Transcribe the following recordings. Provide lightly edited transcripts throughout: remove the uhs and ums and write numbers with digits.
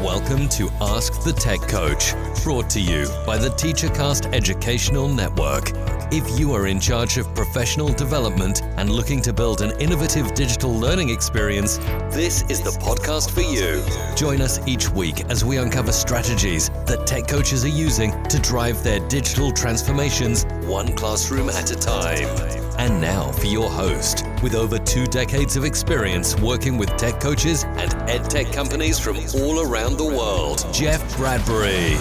Welcome to Ask the Tech Coach, brought to you by the TeacherCast Educational Network. If you are in charge of professional development and looking to build an innovative digital learning experience, this is the podcast for you. Join us each week as we uncover strategies that tech coaches are using to drive their digital transformations one classroom at a time. And now for your host, with over 2 decades of experience working with tech coaches and ed tech companies from all around the world, Jeff Bradbury.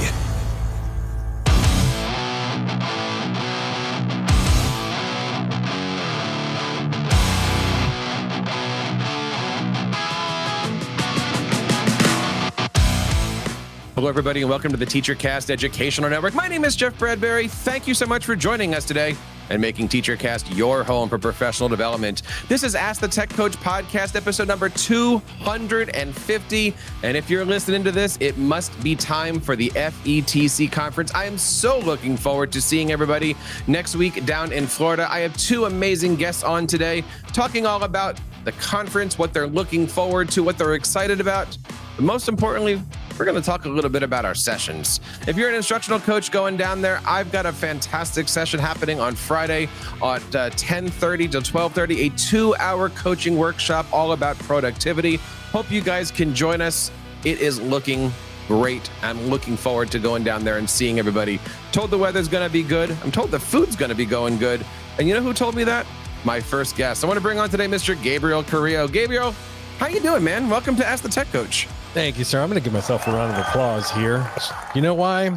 Hello, everybody, and welcome to the TeacherCast Educational Network. My name is Jeff Bradbury. Thank you so much for joining us today and making TeacherCast your home for professional development. This is Ask the Tech Coach podcast, episode number 250. And if you're listening to this, it must be time for the FETC conference. I am so looking forward to seeing everybody next week down in Florida. I have 2 amazing guests on today talking all about the conference, what they're looking forward to, what they're excited about. But most importantly, we're going to talk a little bit about our sessions. If you're an instructional coach going down there, I've got a fantastic session happening on Friday at 10:30 to 12:30, a 2-hour coaching workshop all about productivity. Hope you guys can join us. It is looking great. I'm looking forward to going down there and seeing everybody. Told the weather's going to be good. I'm told the food's going to be going good. And you know who told me that? My first guest. I want to bring on today Mr. Gabriel Carrillo. Gabriel, how you doing, man? Welcome to Ask the Tech Coach. Thank you, sir. I'm going to give myself a round of applause here. You know why?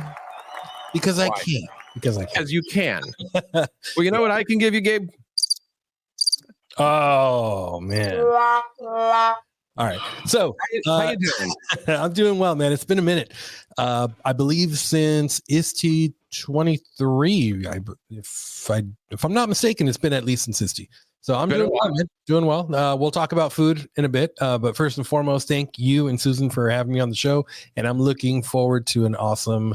Because I can. Because you can. Well, you know what I can give you, Gabe? Oh, man. All right. So, how you doing? I'm doing well, man. It's been a minute. I believe since IST 23, if I'm not mistaken, it's been at least since IST. So I'm doing well, man. Doing well. We'll talk about food in a bit. But first and foremost, thank you and Susan for having me on the show. And I'm looking forward to an awesome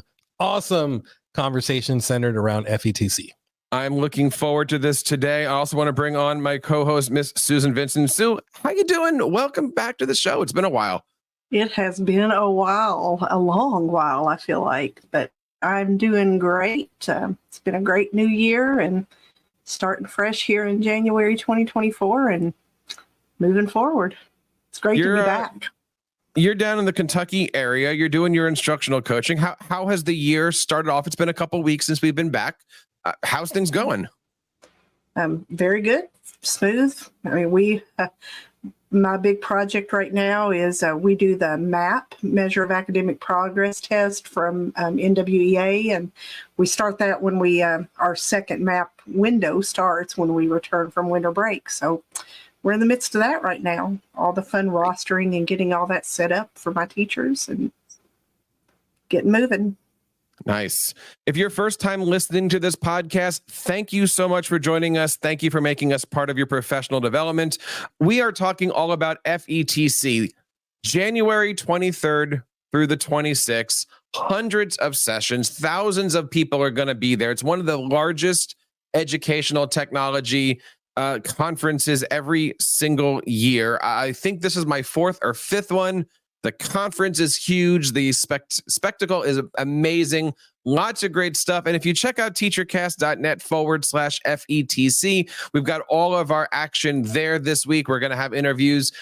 conversation centered around FETC. I'm looking forward to this today. I also want to bring on my co-host, Miss Susan Vincent. Sue, how you doing? Welcome back to the show. It's been a while. It has been a while, a long while, I feel like. But I'm doing great. It's been a great new year and starting fresh here in January 2024 and moving forward. It's great to be back. You're down in the Kentucky area. You're doing your instructional coaching. How has the year started off? It's been a couple weeks since we've been back. How's things going? Very good, smooth. I mean, my big project right now is we do the MAP, Measure of Academic Progress test from NWEA, and we start that when our second MAP window starts when we return from winter break. So we're in the midst of that right now. All the fun rostering and getting all that set up for my teachers and getting moving. Nice. If you're first time listening to this podcast, thank you so much for joining us. Thank you for making us part of your professional development. We are talking all about FETC, January 23rd through the 26th, hundreds of sessions, thousands of people are going to be there. It's one of the largest educational technology conferences every single year. I think this is my 4th or 5th one. The conference is huge. The spectacle is amazing. Lots of great stuff. And if you check out teachercast.net/FETC, we've got all of our action there this week. We're going to have interviews.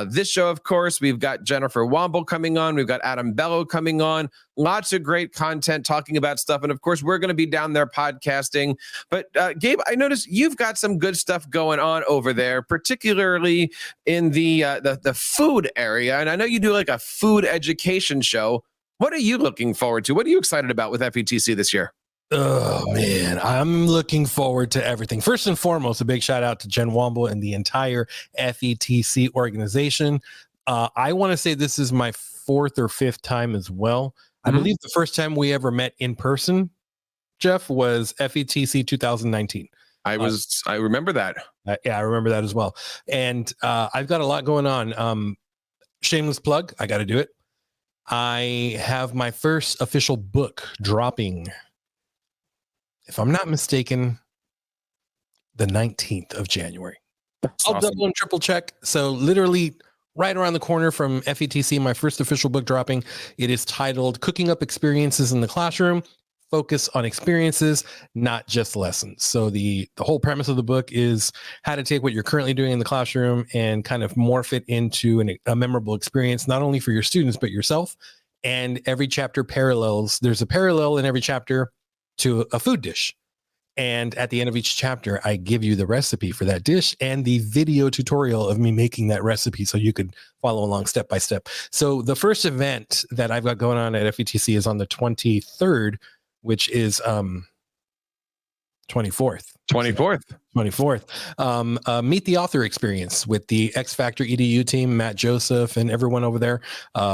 This show, of course, we've got Jennifer Womble coming on. We've got Adam Bello coming on. Lots of great content talking about stuff. And of course, we're going to be down there podcasting. But Gabe, I noticed you've got some good stuff going on over there, particularly in the food area. And I know you do like a food education show. What are you looking forward to? What are you excited about with FETC this year? Oh, man, I'm looking forward to everything. First and foremost, a big shout out to Jen Womble and the entire FETC organization. I want to say this is my 4th or 5th time as well. I believe the first time we ever met in person, Jeff, was FETC 2019. I remember that. Yeah, I remember that as well. And I've got a lot going on. Shameless plug, I got to do it. I have my first official book dropping, if I'm not mistaken, the 19th of January. I'll double and triple check. So literally right around the corner from FETC, my first official book dropping. It is titled Cooking Up Experiences in the Classroom. Focus on experiences, not just lessons. So the whole premise of the book is how to take what you're currently doing in the classroom and kind of morph it into a memorable experience, not only for your students, but yourself. And every chapter there's a parallel in every chapter to a food dish. And at the end of each chapter, I give you the recipe for that dish and the video tutorial of me making that recipe so you could follow along step by step. So the first event that I've got going on at FETC is on the 23rd, which is 24th. 24th. Meet the Author experience with the X Factor EDU team, Matt Joseph and everyone over there.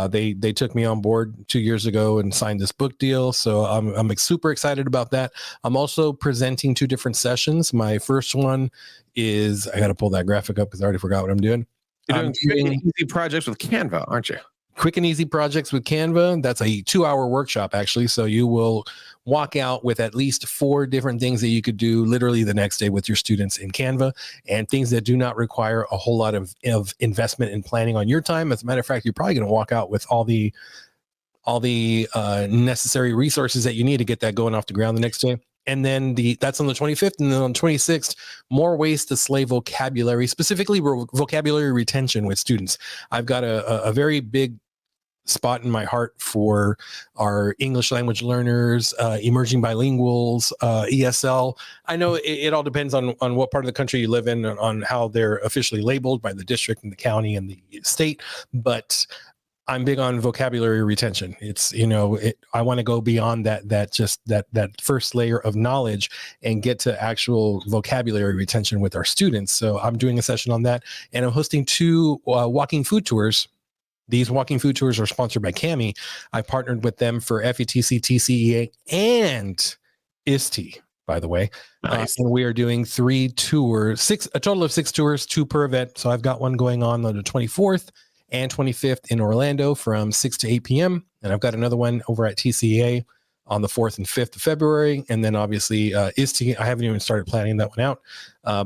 They took me on board 2 years ago and signed this book deal. So I'm super excited about that. I'm also presenting 2 different sessions. My first one is, I got to pull that graphic up because I already forgot what I'm doing. You're doing quick and easy projects with Canva, aren't you? Quick and easy projects with Canva. That's a 2-hour workshop, actually. So you will walk out with at least 4 different things that you could do literally the next day with your students in Canva, and things that do not require a whole lot of investment and planning on your time. As a matter of fact, you're probably going to walk out with all the necessary resources that you need to get that going off the ground the next day. And then that's on the 25th, and then on the 26th, more ways to slay vocabulary, specifically vocabulary retention with students. I've got a very big spot in my heart for our English language learners, emerging bilinguals, ESL. I know it all depends on what part of the country you live in, on how they're officially labeled by the district and the county and the state, but I'm big on vocabulary retention. It's, I want to go beyond that first layer of knowledge and get to actual vocabulary retention with our students. So I'm doing a session on that, and I'm hosting 2 walking food tours. These walking food tours are sponsored by Cami. I partnered with them for FETC, TCEA, and IST, by the way. Nice. And we are doing 3 tours, a total of 6 tours, 2 per event. So I've got one going on the 24th and 25th in Orlando from 6 to 8 p.m. And I've got another one over at TCEA on the 4th and 5th of February. And then obviously IST, I haven't even started planning that one out,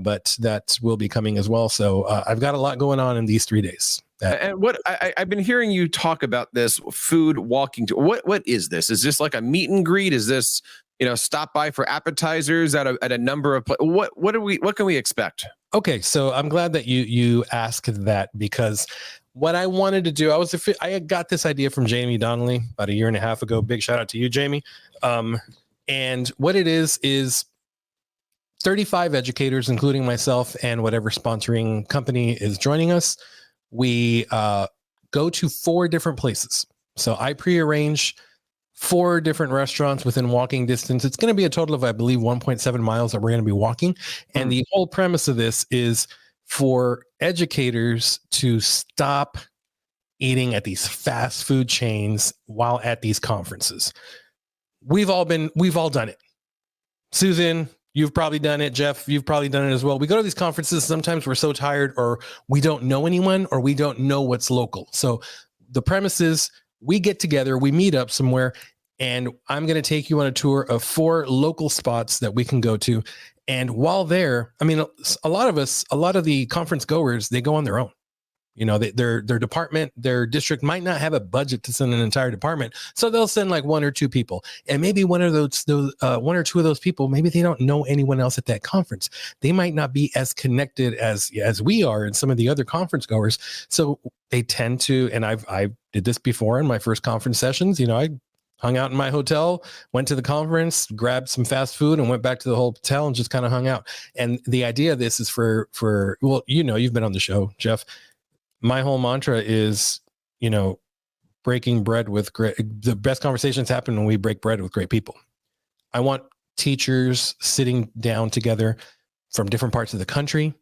but that will be coming as well. So I've got a lot going on in these 3 days. And what I've been hearing you talk about this food walking to, what is this? Is this like a meet and greet? Is this, stop by for appetizers at a number of what can we expect? Okay, so I'm glad that you asked that, because what I wanted to do, I got this idea from Jamie Donnelly about 1.5 years ago. Big shout out to you, Jamie. And what it is 35 educators, including myself and whatever sponsoring company is joining us. We go to 4 different places. So I prearrange 4 different restaurants within walking distance. It's going to be a total of, I believe, 1.7 miles that we're going to be walking. And the whole premise of this is for educators to stop eating at these fast food chains while at these conferences. We've all done it. Susan, you've probably done it. Jeff, you've probably done it as well. We go to these conferences. Sometimes we're so tired, or we don't know anyone, or we don't know what's local. So the premise is we get together, we meet up somewhere, and I'm going to take you on a tour of 4 local spots that we can go to. And while there, I mean, a lot of the conference goers, they go on their own. Their department, their district might not have a budget to send an entire department, so they'll send like 1 or 2 people, and maybe one or 2 of those people, maybe they don't know anyone else at that conference. They might not be as connected as we are and some of the other conference goers. So they tend to, and I did this before in my first conference sessions. I hung out in my hotel, went to the conference, grabbed some fast food, and went back to the hotel and just kind of hung out. And the idea of this is for well, you've been on the show, Jeff. My whole mantra is, breaking bread with the best conversations happen when we break bread with great people. I want teachers sitting down together from different parts of the country,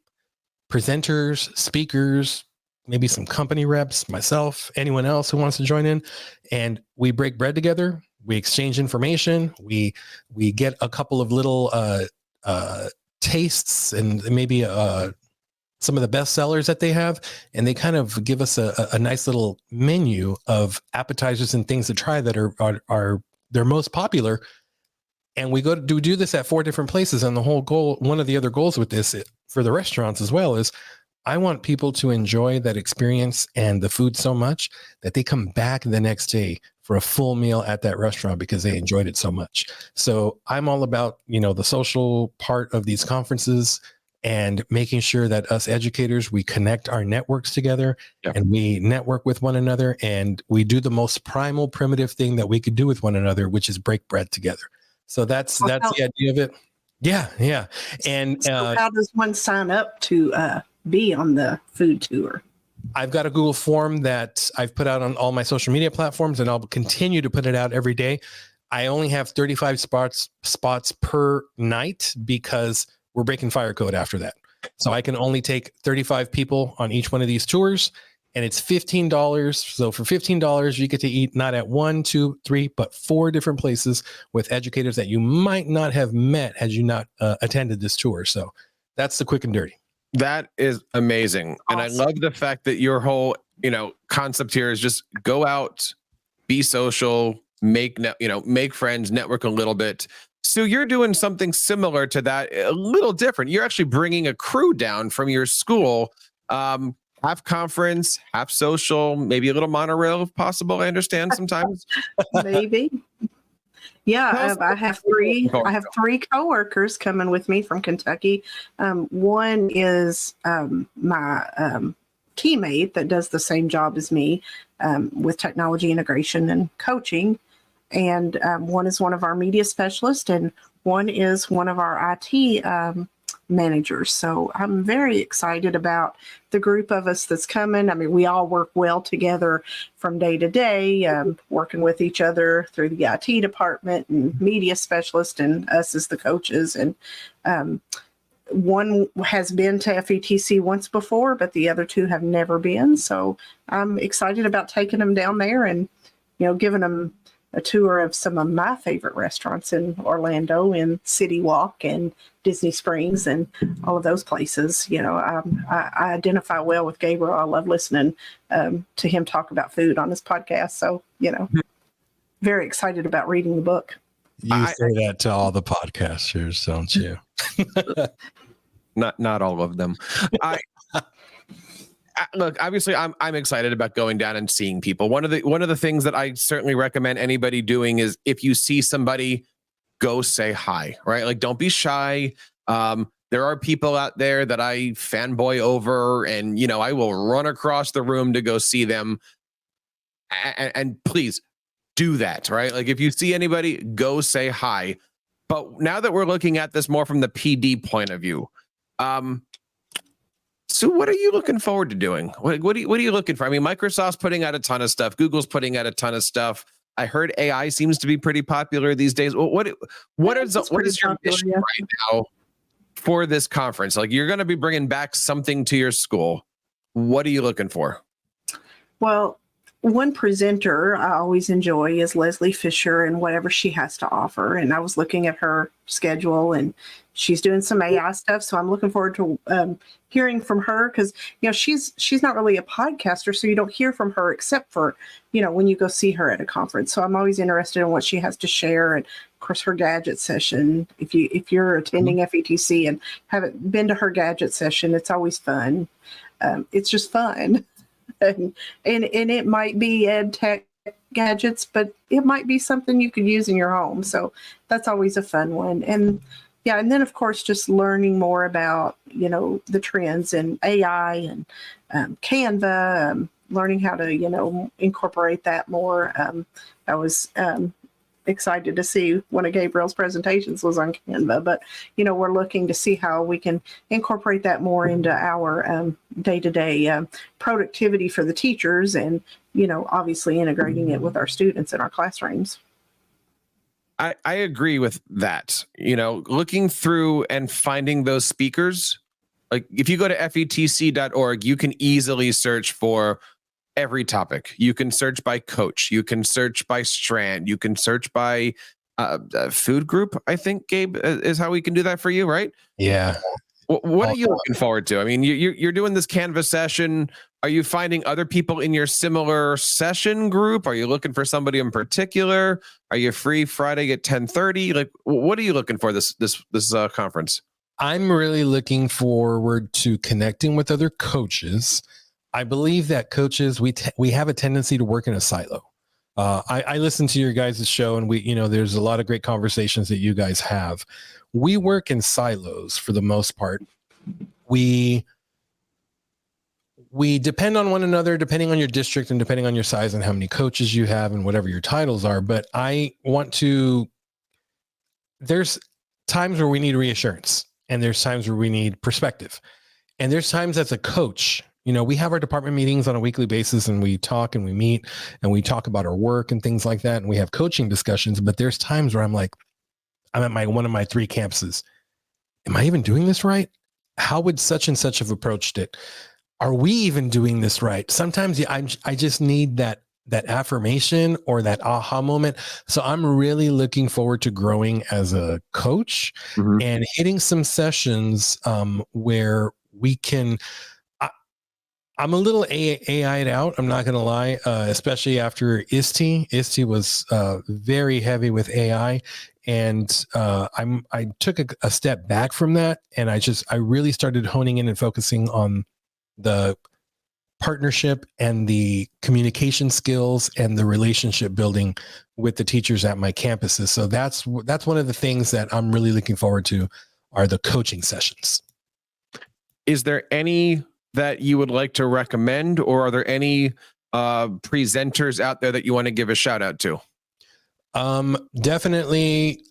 presenters, speakers, maybe some company reps, myself, anyone else who wants to join in, and we break bread together. We exchange information. We get a couple of little tastes and maybe some of the best sellers that they have, and they kind of give us a nice little menu of appetizers and things to try that are their most popular. And we go to do this at 4 different places. And the whole goal, one of the other goals with this for the restaurants as well, is I want people to enjoy that experience and the food so much that they come back the next day for a full meal at that restaurant because they enjoyed it so much. So I'm all about, the social part of these conferences and making sure that us educators, we connect our networks together and we network with one another, and we do the most primal, primitive thing that we could do with one another, which is break bread together. So that's the idea of it. Yeah. And so how does one sign up to be on the food tour? I've got a Google form that I've put out on all my social media platforms, and I'll continue to put it out every day. I only have 35 spots per night because we're breaking fire code after that. So I can only take 35 people on each one of these tours, and it's $15. So for $15, you get to eat not at 1, 2, 3, but 4 different places with educators that you might not have met had you not attended this tour. So that's the quick and dirty. That is amazing. Awesome. And I love the fact that your whole, concept here is just go out, be social, make friends, network a little bit. So you're doing something similar to that, a little different. You're actually bringing a crew down from your school, half conference, half social, maybe a little monorail if possible. I understand sometimes. Maybe. Yeah, I have three coworkers coming with me from Kentucky. One is my teammate that does the same job as me with technology integration and coaching. And one is one of our media specialists, and one is one of our IT managers. So I'm very excited about the group of us that's coming. I mean, we all work well together from day to day, working with each other through the IT department and media specialist and us as the coaches. And one has been to FETC once before, but the other two have never been. So I'm excited about taking them down there and, giving them a tour of some of my favorite restaurants in Orlando, in City Walk and Disney Springs and all of those places. I identify well with Gabriel. I love listening to him talk about food on his podcast. So, very excited about reading the book. You say that to all the podcasters, don't you? Not all of them. Look, obviously, I'm excited about going down and seeing people. One of the things that I certainly recommend anybody doing is if you see somebody, go say hi, right? Like, don't be shy. There are people out there that I fanboy over, and I will run across the room to go see them. And please do that, right? Like, if you see anybody, go say hi. But now that we're looking at this more from the PD point of view, so what are you looking forward to doing? What are you looking for? I mean, Microsoft's putting out a ton of stuff. Google's putting out a ton of stuff. I heard AI seems to be pretty popular these days. What is your mission right now for this conference? Like, you're going to be bringing back something to your school. What are you looking for? Well, one presenter I always enjoy is Leslie Fisher and whatever she has to offer. And I was looking at her schedule, and she's doing some AI stuff. So I'm looking forward to hearing from her because, she's not really a podcaster. So you don't hear from her except for, when you go see her at a conference. So I'm always interested in what she has to share. And of course, her gadget session, if you're attending FETC and haven't been to her gadget session, it's always fun. It's just fun. And it might be ed tech gadgets, but it might be something you could use in your home. So that's always a fun one. And then of course, just learning more about, the trends in AI and Canva, learning how to, incorporate that more. I was excited to see one of Gabriel's presentations was on Canva, but we're looking to see how we can incorporate that more into our day-to-day productivity for the teachers, and obviously integrating it with our students in our classrooms. I agree with that. Looking through and finding those speakers, like if you go to fetc.org, you can easily search for every topic. You can search by coach. You can search by strand. You can search by food group. I think, Gabe, is how we can do that for you, right? Yeah. What are you looking forward to? I mean, you're doing this Canvas session. Are you finding other people in your similar session group? Are you looking for somebody in particular? Are you free Friday at 10:30? Like, what are you looking for this conference? I'm really looking forward to connecting with other coaches. I believe that coaches, we have a tendency to work in a silo. I listen to your guys' show, and there's a lot of great conversations that you guys have. We work in silos for the most part. We depend on one another, depending on your district and depending on your size and how many coaches you have and whatever your titles are. But there's times where we need reassurance, and there's times where we need perspective. And there's times as a coach, we have our department meetings on a weekly basis, and we talk and we meet and we talk about our work and things like that. And we have coaching discussions, but there's times where I'm at one of my 3 campuses. Am I even doing this right? How would such and such have approached it? Are we even doing this right? Sometimes I just need that affirmation or that aha moment. So I'm really looking forward to growing as a coach and hitting some sessions where we can. I'm a little AI'd out. I'm not going to lie, especially after ISTE. ISTE was very heavy with AI, and I took a step back from that, and I really started honing in and focusing on the partnership and the communication skills and the relationship building with the teachers at my campuses. So that's one of the things that I'm really looking forward to are the coaching sessions. Is there any that you would like to recommend, or are there any presenters out there that you want to give a shout out to? Definitely.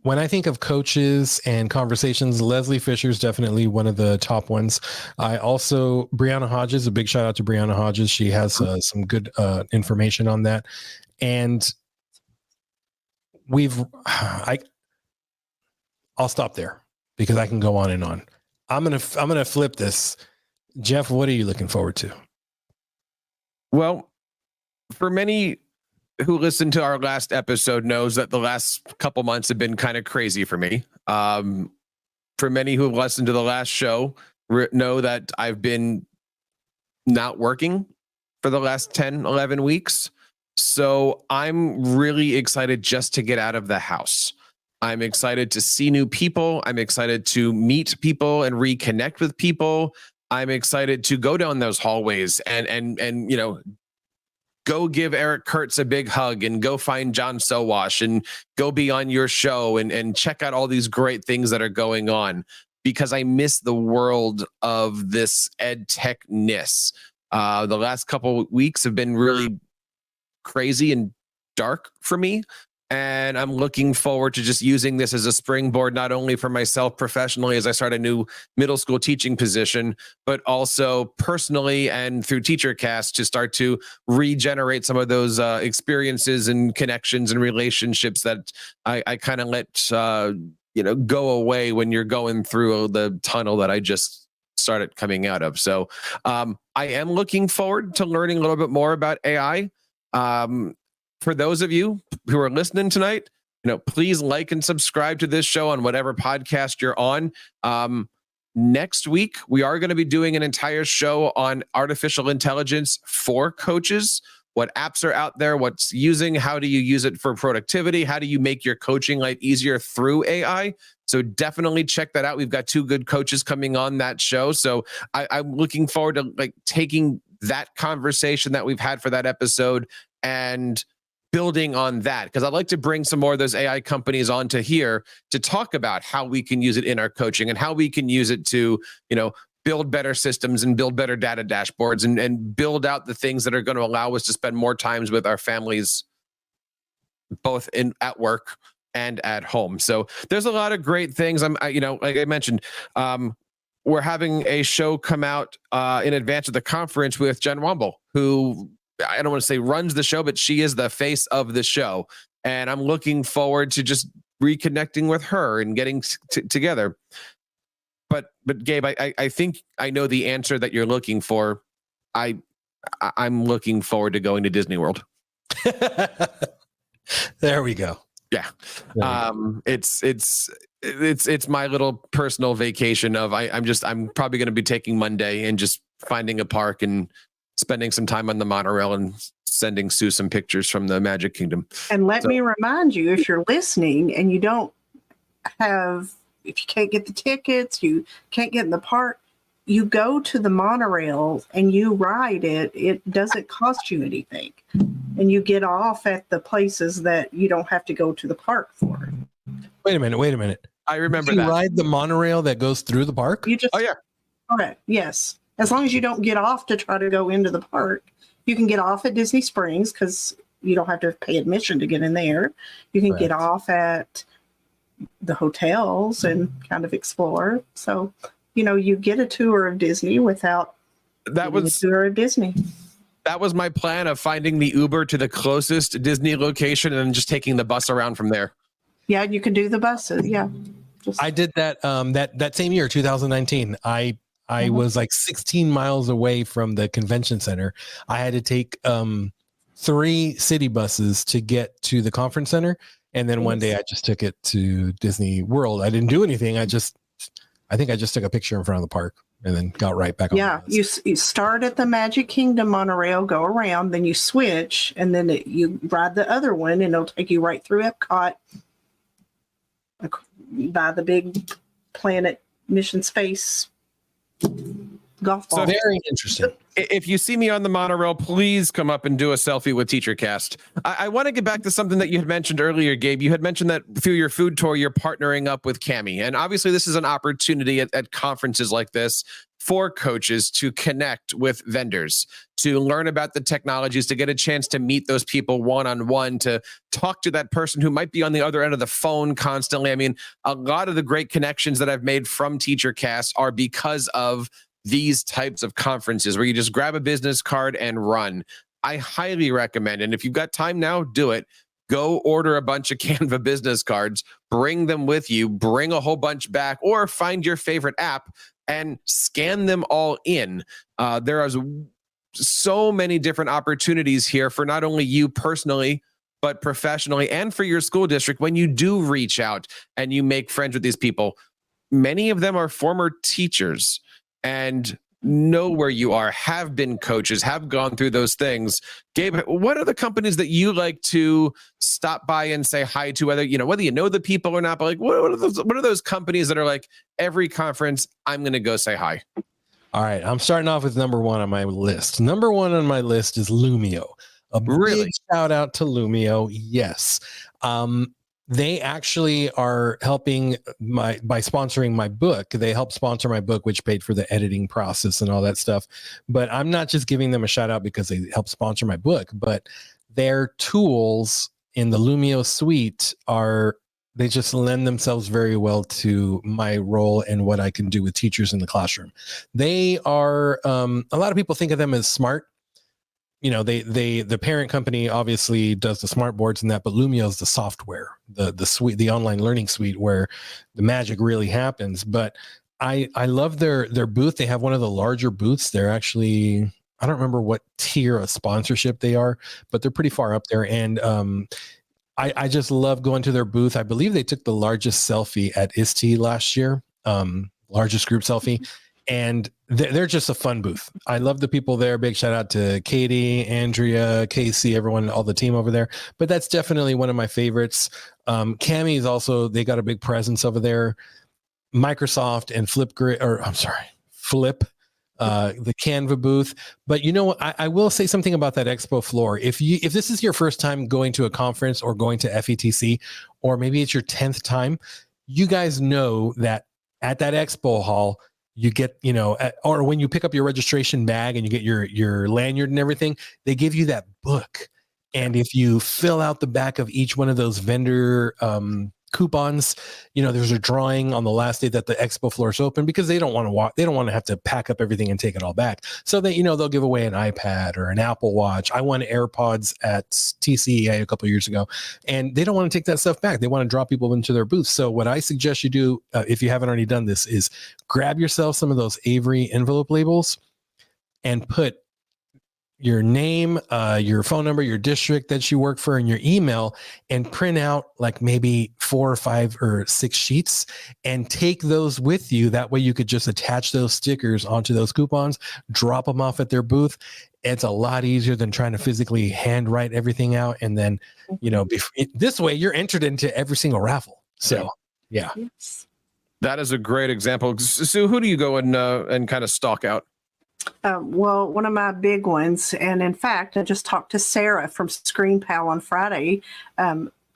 When I think of coaches and conversations, Leslie Fisher is definitely one of the top ones. Brianna Hodges, a big shout out to Brianna Hodges. She has some good information on that. And I'll stop there because I can go on and on. I'm going to flip this. Jeff, what are you looking forward to? Well, for many who listened to our last episode knows that the last couple months have been kind of crazy for me. For many who listened to the last show know that I've been not working for the last 10, 11 weeks. So I'm really excited just to get out of the house. I'm excited to see new people. I'm excited to meet people and reconnect with people. I'm excited to go down those hallways and go give Eric Kurtz a big hug and go find John Sowash and go be on your show and check out all these great things that are going on, because I miss the world of this ed tech-ness. The last couple of weeks have been really crazy and dark for me. And I'm looking forward to just using this as a springboard, not only for myself professionally as I start a new middle school teaching position, but also personally and through TeacherCast to start to regenerate some of those experiences and connections and relationships that I kind of let go away when you're going through the tunnel that I just started coming out of. So I am looking forward to learning a little bit more about AI. For those of you who are listening tonight, please like and subscribe to this show on whatever podcast you're on. Next week, we are going to be doing an entire show on artificial intelligence for coaches. What apps are out there, what's using, how do you use it for productivity? How do you make your coaching life easier through AI? So definitely check that out. We've got 2 good coaches coming on that show. So I'm looking forward to taking that conversation that we've had for that episode and building on that, because I'd like to bring some more of those AI companies onto here to talk about how we can use it in our coaching and how we can use it to, build better systems and build better data dashboards and build out the things that are going to allow us to spend more times with our families, both at work and at home. So there's a lot of great things. Like I mentioned, we're having a show come out in advance of the conference with Jen Womble, who I don't want to say runs the show, but she is the face of the show. And I'm looking forward to just reconnecting with her and getting together. But Gabe, I think I know the answer that you're looking for. I'm looking forward to going to Disney World. There we go. Yeah. It's my little personal vacation of I'm probably going to be taking Monday and just finding a park and spending some time on the monorail and sending Sue some pictures from the Magic Kingdom. And let me remind you, if you're listening and you don't have if you can't get the tickets, you can't get in the park, you go to the monorail and you ride it. It doesn't cost you anything. And you get off at the places that you don't have to go to the park for. Wait a minute. I remember you that. Ride the monorail that goes through the park? Oh, yeah. Correct. Yes. As long as you don't get off to try to go into the park. You can get off at Disney Springs because you don't have to pay admission to get in there. You can get off at the hotels and kind of explore. So, you get a tour of Disney without a tour of Disney. That was my plan of finding the Uber to the closest Disney location and just taking the bus around from there. Yeah, you can do the buses. Yeah. I did that that same year, 2019. I was like 16 miles away from the convention center. I had to take 3 city buses to get to the conference center. And then one day I just took it to Disney World. I didn't do anything. I think I just took a picture in front of the park and then got right back on. Yeah, you start at the Magic Kingdom monorail, go around, then you switch, and then you ride the other one, and it'll take you right through Epcot by the big Planet Mission Space golf ball. So very interesting. If you see me on the monorail, please come up and do a selfie with TeacherCast. I want to get back to something that you had mentioned earlier, Gabe. You had mentioned that through your food tour, you're partnering up with Cami. And obviously, this is an opportunity at conferences like this for coaches to connect with vendors, to learn about the technologies, to get a chance to meet those people one-on-one, to talk to that person who might be on the other end of the phone constantly. I mean, a lot of the great connections that I've made from TeacherCast are because of these types of conferences where you just grab a business card and run. I highly recommend, and if you've got time now, do it. Go order a bunch of Canva business cards, bring them with you, bring a whole bunch back, or find your favorite app and scan them all in. There are so many different opportunities here for not only you personally, but professionally and for your school district. When you do reach out and you make friends with these people, many of them are former teachers and know where you are, have been coaches, have gone through those things. Gabe, what are the companies that you like to stop by and say hi to, whether you know the people or not, but like what are those companies that are like every conference I'm going to go say hi? All right, I'm starting off with number 1 on my list. Number 1 on my list is Lumio. Big shout out to Lumio. Yes. They actually are helping by sponsoring my book. They help sponsor my book, which paid for the editing process and all that stuff. But I'm not just giving them a shout out because they help sponsor my book, but their tools in the Lumio suite they just lend themselves very well to my role and what I can do with teachers in the classroom. They are, a lot of people think of them as smart. The parent company obviously does the smart boards and that, but Lumio is the software, the suite, the online learning suite where the magic really happens. But I love their booth. They have one of the larger booths. They're actually, I don't remember what tier of sponsorship they are, but they're pretty far up there. And I just love going to their booth. I believe they took the largest selfie at ISTE last year, largest group selfie. And they're just a fun booth. I love the people there. Big shout out to Katie, Andrea, Casey, everyone, all the team over there. But that's definitely one of my favorites. Cami is also, they got a big presence over there. Microsoft and Flip, the Canva booth. But you know what? I will say something about that expo floor. If this is your first time going to a conference or going to FETC, or maybe it's your 10th time, you guys know that at that expo hall, you get, or when you pick up your registration bag and you get your lanyard and everything, they give you that book. And if you fill out the back of each one of those vendor coupons, there's a drawing on the last day that the expo floor is open because they don't want to walk. They don't want to have to pack up everything and take it all back. So that, they'll give away an iPad or an Apple Watch. I won AirPods at TCEA a couple of years ago, and they don't want to take that stuff back. They want to draw people into their booth. So what I suggest you do, if you haven't already done this, is grab yourself some of those Avery envelope labels and put your name, your phone number, your district that you work for, and your email, and print out like maybe 4 or 5 or 6 sheets and take those with you. That way you could just attach those stickers onto those coupons, drop them off at their booth. It's a lot easier than trying to physically handwrite everything out. And then, this way you're entered into every single raffle. So, yeah. Yes. That is a great example. Sue, who do you go and kind of stalk out? Well, one of my big ones, and in fact, I just talked to Sarah from ScreenPal on Friday.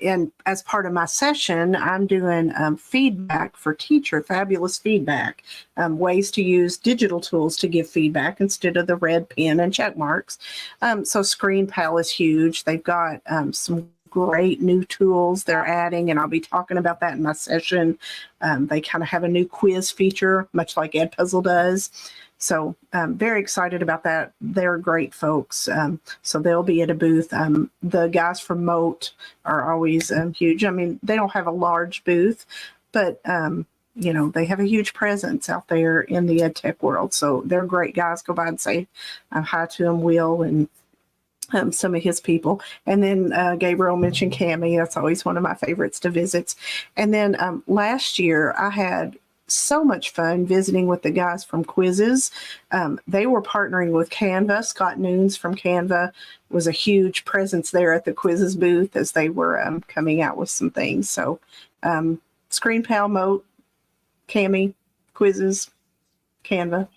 And as part of my session, I'm doing feedback for fabulous feedback, ways to use digital tools to give feedback instead of the red pen and check marks. So ScreenPal is huge. They've got some great new tools they're adding, and I'll be talking about that in my session. They kind of have a new quiz feature, much like Edpuzzle does. So I'm very excited about that. They're great folks. So they'll be at a booth. The guys from Moat are always huge. I mean, they don't have a large booth, but they have a huge presence out there in the ed tech world. So they're great guys. Go by and say hi to them, Will, and some of his people. And then Gabriel mentioned Cami. That's always one of my favorites to visit. And then last year I had so much fun visiting with the guys from Quizzes. They were partnering with Canva. Scott Noons from Canva was a huge presence there at the Quizzes booth as they were coming out with some things. So ScreenPal, Moat, Cami, Quizzes, Canva,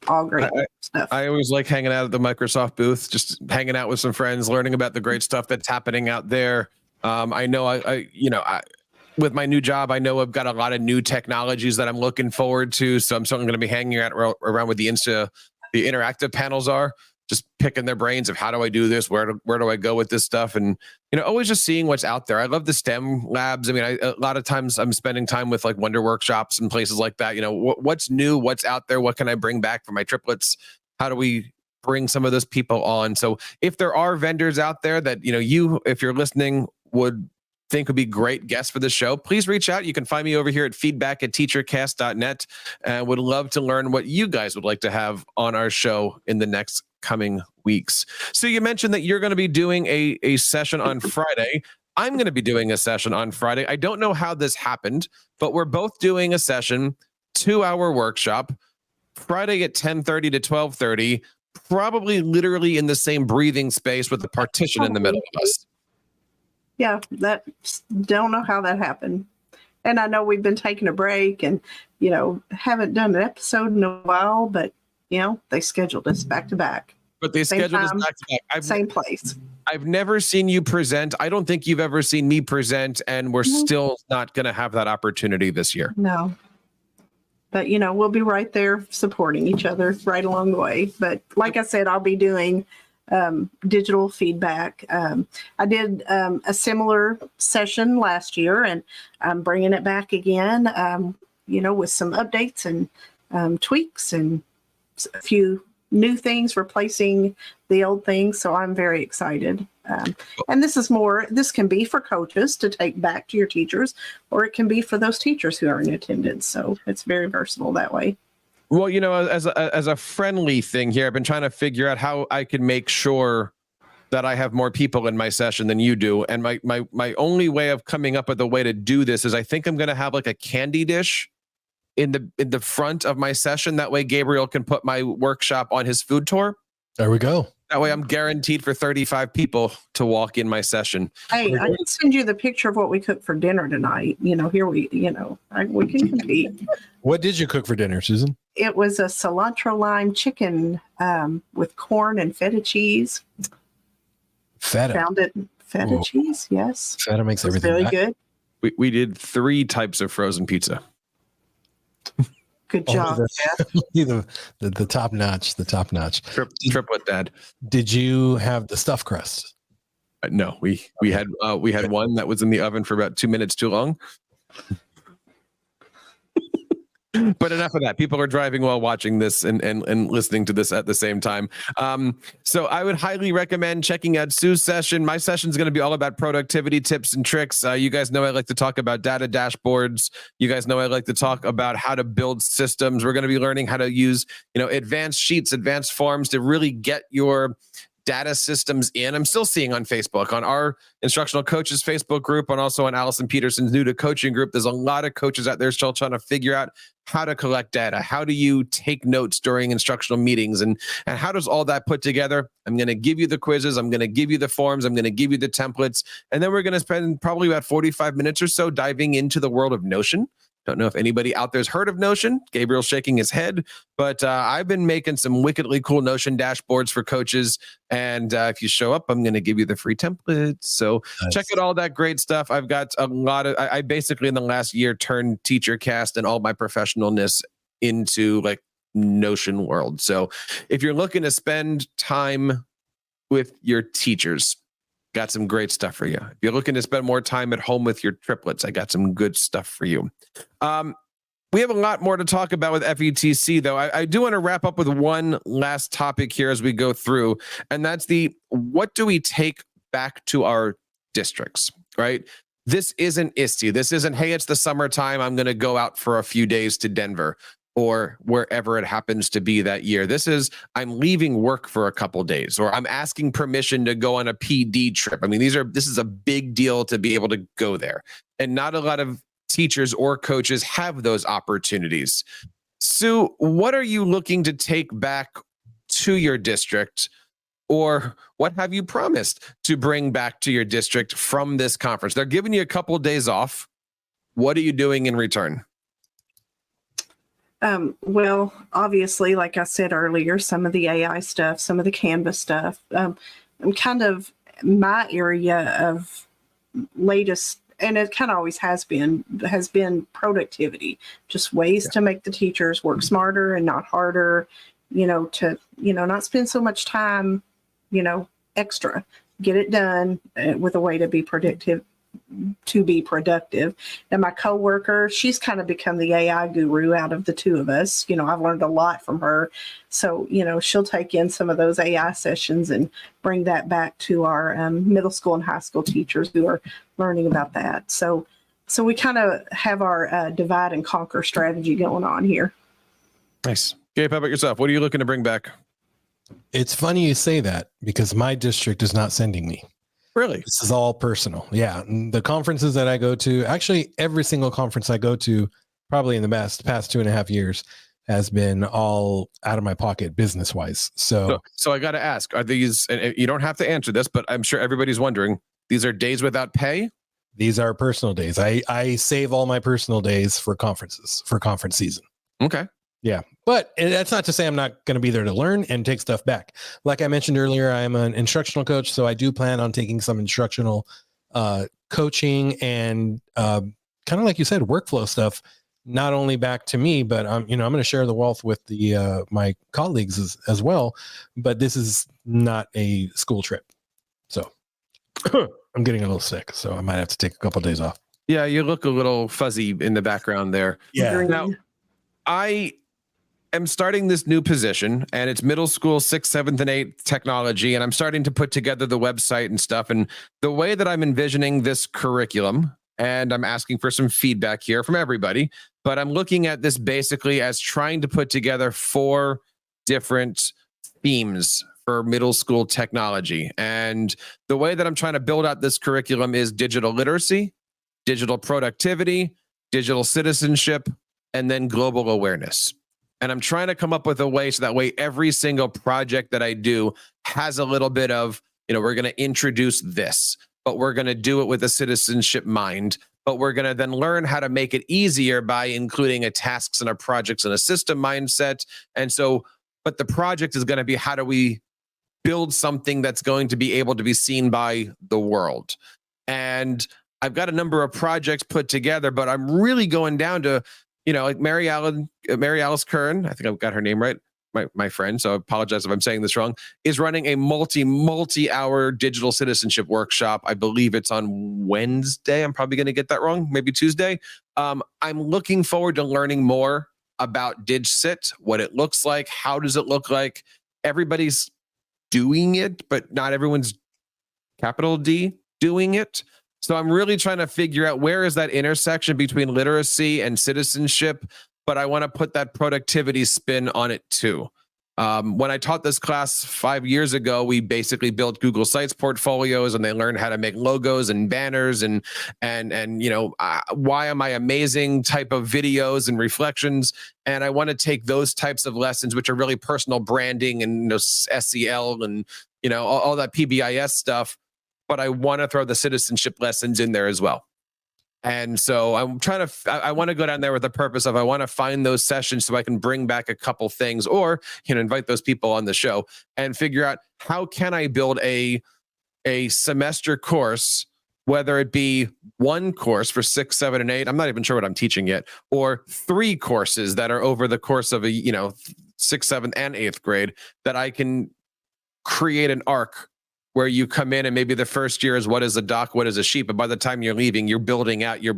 all great stuff. I always like hanging out at the Microsoft booth, just hanging out with some friends, learning about the great stuff that's happening out there. I know with my new job, I know I've got a lot of new technologies that I'm looking forward to. So I'm certainly going to be hanging out around with the interactive panels are, just picking their brains of how do I do this? Where do I go with this stuff? And, always just seeing what's out there. I love the STEM labs. I mean, a lot of times I'm spending time with like Wonder Workshops and places like that. What's new, what's out there? What can I bring back for my triplets? How do we bring some of those people on? So if there are vendors out there that, if you're listening, would think would be great guests for the show, please reach out. You can find me over here at feedback@teachercast.net, and would love to learn what you guys would like to have on our show in the next coming weeks. So you mentioned that you're going to be doing a session on Friday. I'm going to be doing a session on Friday. I don't know how this happened, but we're both doing a session, 2-hour workshop, Friday at 10:30 to 12:30, probably literally in the same breathing space with the partition in the middle of us. Yeah, don't know how that happened. And I know we've been taking a break and, haven't done an episode in a while, but, they scheduled us back to back. But they scheduled us back to back. Same place. I've never seen you present. I don't think you've ever seen me present, and we're still not going to have that opportunity this year. No. But, we'll be right there supporting each other right along the way. But like I said, I'll be doing digital feedback. I did a similar session last year, and I'm bringing it back again, with some updates and tweaks and a few new things replacing the old things. So I'm very excited. And this can be for coaches to take back to your teachers, or it can be for those teachers who are in attendance. So it's very versatile that way. Well, as a friendly thing here, I've been trying to figure out how I can make sure that I have more people in my session than you do. And my only way of coming up with a way to do this is I think I'm going to have like a candy dish in the front of my session. That way Gabriel can put my workshop on his food tour. There we go. That way I'm guaranteed for 35 people to walk in my session. Hey, I can send you the picture of what we cooked for dinner tonight. Here we can compete. What did you cook for dinner, Susan? It was a cilantro lime chicken with corn and feta cheese. Feta. Found it feta cheese, yes. Feta makes everything very good. We did 3 types of frozen pizza. Good job, the top notch, Triplet dad. Did you have the stuffed crust? No, we had one that was in the oven for about 2 minutes too long. But enough of that. People are driving while watching this and listening to this at the same time. So I would highly recommend checking out Sue's session. My session is going to be all about productivity tips and tricks. You guys know I like to talk about data dashboards. You guys know I like to talk about how to build systems. We're going to be learning how to use, advanced sheets, advanced forms to really get your data systems in. I'm still seeing on Facebook, on our Instructional Coaches Facebook group, and also on Allison Peterson's New to Coaching group. There's a lot of coaches out there still trying to figure out how to collect data. How do you take notes during instructional meetings? And how does all that put together? I'm going to give you the quizzes. I'm going to give you the forms. I'm going to give you the templates. And then we're going to spend probably about 45 minutes or so diving into the world of Notion Don't know if anybody out there's heard of Notion. Gabriel's shaking his head, but I've been making some wickedly cool Notion dashboards for coaches. And if you show up, I'm going to give you the free templates. So check out all that great stuff. I've got a lot of, I basically in the last year turned TeacherCast and all my professionalness into like Notion world. So if you're looking to spend time with your teachers, got some great stuff for you. If you're looking to spend more time at home with your triplets, I got some good stuff for you. We have a lot more to talk about with FETC, though. I do want to wrap up with one last topic here as we go through, and that's what do we take back to our districts, right? This isn't ISTE. This isn't, hey, it's the summertime, I'm going to go out for a few days to Denver or wherever it happens to be that year. This is, I'm leaving work for a couple days, or I'm asking permission to go on a PD trip. I mean, this is a big deal to be able to go there. And not a lot of teachers or coaches have those opportunities. Sue, what are you looking to take back to your district, or what have you promised to bring back to your district from this conference? They're giving you a couple of days off. What are you doing in return? Well, obviously, like I said earlier, some of the AI stuff, some of the Canvas stuff, kind of my area of latest, and it kind of always has been productivity, just ways to make the teachers work smarter and not harder, to, not spend so much time, extra, get it done with a way to be productive. And my coworker, she's kind of become the AI guru out of the two of us. I've learned a lot from her. So, she'll take in some of those AI sessions and bring that back to our middle school and high school teachers who are learning about that. So we kind of have our divide and conquer strategy going on here. Nice. Gabe, how about yourself? What are you looking to bring back? It's funny you say that because my district is not sending me. Really? This is all personal. Yeah. The conferences that I go to, actually every single conference I go to, probably in the past 2.5 years, has been all out of my pocket business wise. So I got to ask, are these, and you don't have to answer this, but I'm sure everybody's wondering, these are days without pay? These are personal days. I save all my personal days for conferences, for conference season. Okay. Yeah. But that's not to say I'm not going to be there to learn and take stuff back. Like I mentioned earlier, I'm an instructional coach. So I do plan on taking some instructional coaching and kind of like you said, workflow stuff, not only back to me, but I'm going to share the wealth with my colleagues as well. But this is not a school trip. So I'm getting a little sick, so I might have to take a couple of days off. Yeah. You look a little fuzzy in the background there. Yeah. Now, I am starting this new position, and it's middle school 6th, 7th, and 8th technology. And I'm starting to put together the website and stuff. And the way that I'm envisioning this curriculum, and I'm asking for some feedback here from everybody, but I'm looking at this basically as trying to put together 4 different themes for middle school technology. And the way that I'm trying to build out this curriculum is digital literacy, digital productivity, digital citizenship, and then global awareness. And I'm trying to come up with a way so that way every single project that I do has a little bit of, we're going to introduce this, but we're going to do it with a citizenship mind, but we're going to then learn how to make it easier by including a tasks and a projects and a system mindset. And so, but the project is going to be, how do we build something that's going to be able to be seen by the world? And I've got a number of projects put together, but I'm really going down to, like Mary Alice Kern, I think I've got her name right, my friend, so I apologize if I'm saying this wrong, is running a multi-hour digital citizenship workshop. I believe it's on Wednesday. I'm probably going to get that wrong, maybe Tuesday. I'm looking forward to learning more about DigCit, what it looks like, how does it look like. Everybody's doing it, but not everyone's capital D doing it. So I'm really trying to figure out where is that intersection between literacy and citizenship, but I want to put that productivity spin on it too. When I taught this class 5 years ago, we basically built Google Sites portfolios, and they learned how to make logos and banners and why am I amazing type of videos and reflections. And I want to take those types of lessons, which are really personal branding and SEL and all that PBIS stuff. But I want to throw the citizenship lessons in there as well. And so I'm trying to, I want to go down there with the purpose of, I want to find those sessions so I can bring back a couple things, or, invite those people on the show and figure out how can I build a semester course, whether it be one course for 6, 7, and 8, I'm not even sure what I'm teaching yet, or 3 courses that are over the course of a, 6th, 7th, and 8th grade, that I can create an arc where you come in and maybe the first year is what is a dock, what is a sheet, but by the time you're leaving, you're building out you're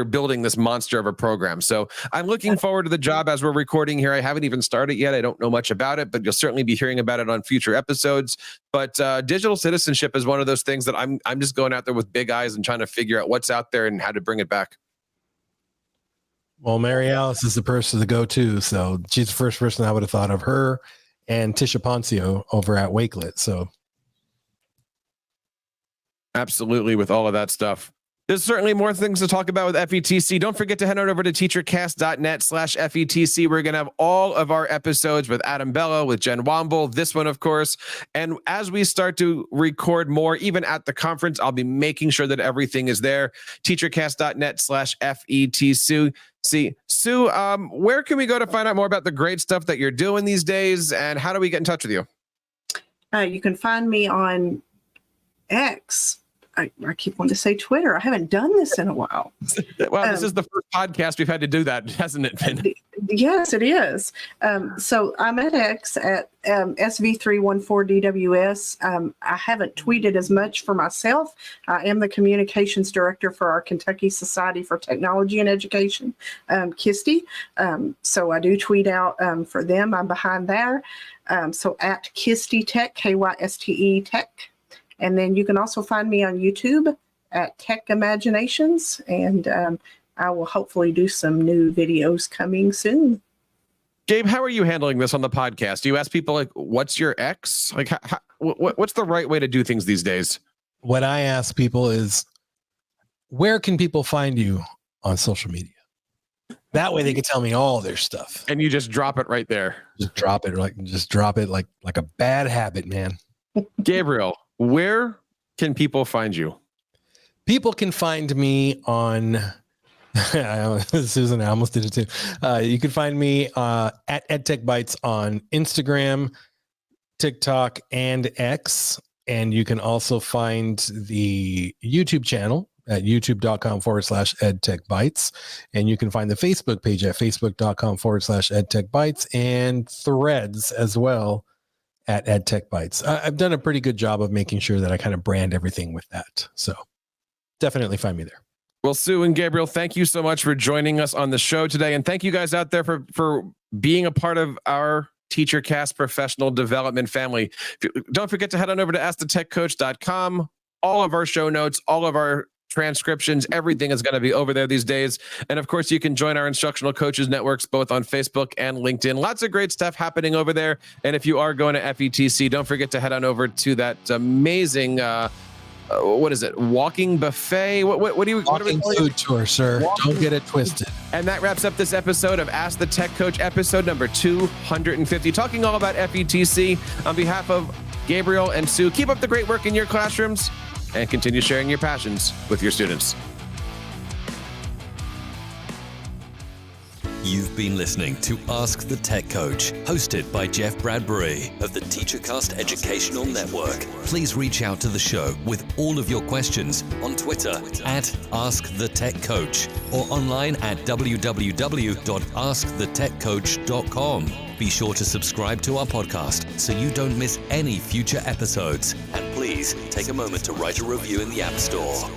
building this monster of a program. So I'm looking forward to the job as we're recording here. I haven't even started yet. I don't know much about it, but you'll certainly be hearing about it on future episodes. But digital citizenship is one of those things that I'm just going out there with big eyes and trying to figure out what's out there and how to bring it back. Well, Mary Alice is the person to go to. So she's the first person I would have thought of, her and Tisha Poncio over at Wakelet. So absolutely, with all of that stuff. There's certainly more things to talk about with FETC. Don't forget to head on over to teachercast.net/FETC. We're going to have all of our episodes with Adam Bello, with Jen Womble, this one, of course. And as we start to record more, even at the conference, I'll be making sure that everything is there. teachercast.net/FETC. Sue, where can we go to find out more about the great stuff that you're doing these days? And how do we get in touch with you? You can find me on X. I keep wanting to say Twitter. I haven't done this in a while. Well, this is the first podcast we've had to do that, hasn't it been? Yes, it is. So I'm at X at SV314DWS. I haven't tweeted as much for myself. I am the communications director for our Kentucky Society for Technology and Education, KISTE. So I do tweet out for them. I'm behind there. So at KISTE Tech, KYSTE Tech. And then you can also find me on YouTube at Tech Imaginations, and I will hopefully do some new videos coming soon. Gabe, how are you handling this on the podcast? Do you ask people, like, what's your X? Like, what's the right way to do things these days? What I ask people is, where can people find you on social media? That way they can tell me all their stuff. And you just drop it right there. Just drop it like a bad habit, man. Gabriel, where can people find you? People can find me on Susan, I almost did it too. You can find me at EdTech Bytes on Instagram, TikTok, and X. And you can also find the YouTube channel at youtube.com/EdTechBytes. And you can find the Facebook page at facebook.com/EdTechBytes, and Threads as well at EdTech Bytes. I've done a pretty good job of making sure that I kind of brand everything with that. So definitely find me there. Well, Sue and Gabriel, thank you so much for joining us on the show today. And thank you guys out there for being a part of our TeacherCast professional development family. Don't forget to head on over to AskTheTechCoach.com. All of our show notes, all of our transcriptions, everything is going to be over there these days. And of course, you can join our Instructional Coaches networks, both on Facebook and LinkedIn. Lots of great stuff happening over there. And if you are going to FETC, don't forget to head on over to that amazing, what is it? Walking buffet? What do you? Walking food tour, sir. Don't get it twisted. And that wraps up this episode of Ask the Tech Coach, episode number 250, talking all about FETC. On behalf of Gabriel and Sue, keep up the great work in your classrooms and continue sharing your passions with your students. You've been listening to Ask the Tech Coach, hosted by Jeff Bradbury of the TeacherCast Educational Network. Please reach out to the show with all of your questions on Twitter at AskTheTechCoach or online at www.askthetechcoach.com. Be sure to subscribe to our podcast so you don't miss any future episodes. And please take a moment to write a review in the App Store.